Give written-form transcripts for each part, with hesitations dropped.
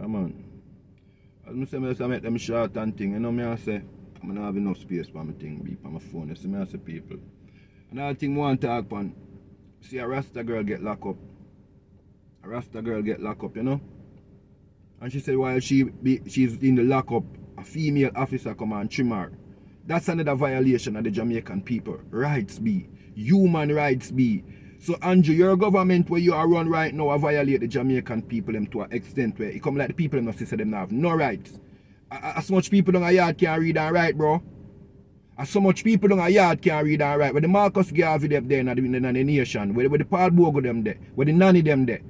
Yeah, man. As I say, I make them short and thing. You know me I say, I don't have enough space for my thing, be for my phone. You see me I say people. Another thing I want to talk on. See a Rasta girl get locked up. A Rasta girl get locked up, you know? And she said while she's in the lockup, a female officer come and trim her. That's another violation of the Jamaican people. Rights be. Human rights be. So Andrew, your government where you are run right now violate the Jamaican people them to an extent where it come like the people them not say them have no rights. As much people on a yard can't read and write, bro. As so much people on a yard can't read and write. Where the Marcus Garvey them there in the nation, where the Paul Bogo them there, where the nanny them there.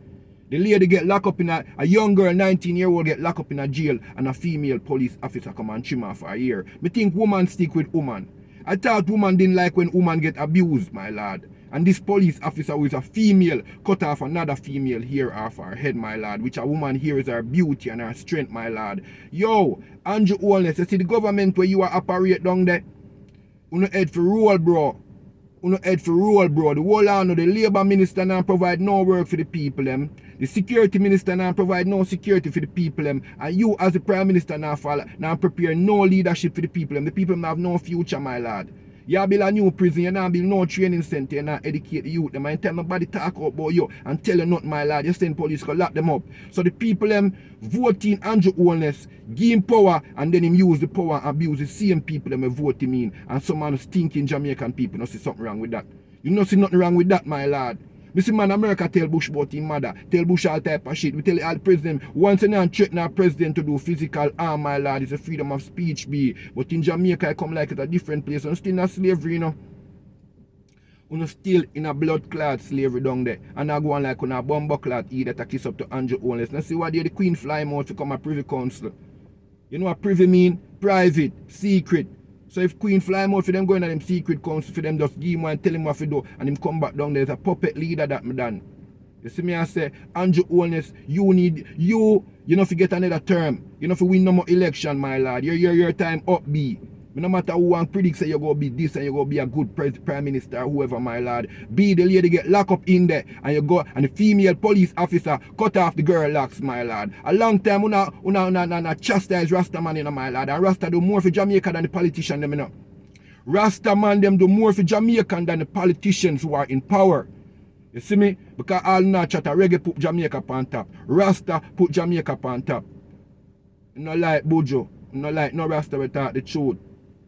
The lady get locked up in a young girl, 19-year-old get locked up in a jail and a female police officer come and trim her for a year. Me think woman stick with woman. I thought woman didn't like when woman get abused, my lad. And this police officer who is a female cut off another female hair off her head, my lad, which a woman here is her beauty and her strength, my lad. Yo, Andrew Holness, you see the government where you are operate down there? Uno head for rule, bro. Uno head for rule, bro. The whole of the Labour Minister now provide no work for the people, them. The Security Minister now provide no security for the people, them. And you as the Prime Minister now prepare no leadership for the people, them. The people them have no future, my lad. You build a new prison, you now build no training center, you now educate the youth, them and tell nobody talk about you and tell you nothing, my lad. You send police to lock them up. So the people them vote in Andrew Holness, give him power, and then him use the power and abuse the same people them vote him in. And some man stinking Jamaican people not see something wrong with that. You not see nothing wrong with that, my lad. Me see man America tell Bush about his mother, tell Bush all type of shit. We tell all the president, once and threaten our president to do physical harm, my lad, it's a freedom of speech be. But in Jamaica I come like it's a different place. And still in slavery, you know. Uno still in a blood clot slavery down there. And I go on like on a bomber clot either to kiss up to Andrew Holness. Now see what the Queen fly out to come a privy council. You know what privy mean? Private, secret. So if Queen fly out for them going to them secret council for them just give him one and tell him what to do and him come back down there's a puppet leader that me done. You see me I say, Andrew Holness, you know to get another term. You know to win no more election, my lad. Your time up be. No matter who one predicts say you're going to be this and you're going to be a good prime minister or whoever, my lad. Be the lady get locked up in there and you go and the female police officer cut off the girl locks, my lad. A long time una chastise Rasta man, you know, my lad. And Rasta do more for Jamaica than the politician, them, you know. Rasta man them do more for Jamaican than the politicians who are in power. You see me? Because all not chat a reggae put Jamaica on top. Rasta put Jamaica on top. You know like Bojo. You know like no Rasta will talk the truth.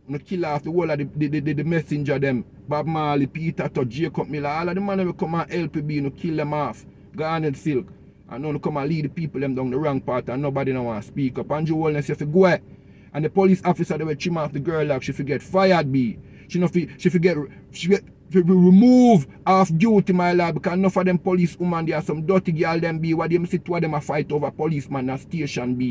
No kill off the whole of the messenger them. Bob Marley, Peter Todd, Jacob Miller, all of the man will come and help you, no kill them off. Garnet Silk. And now come and lead the people them down the wrong path and nobody no want to speak up. Andrew Holness, you have to go. And the police officer that will trim off the girl like she forget fired be. She forget remove off duty, my lad, because enough of them police woman there are some dirty girl them be what them sit where them a fight over policeman at station be.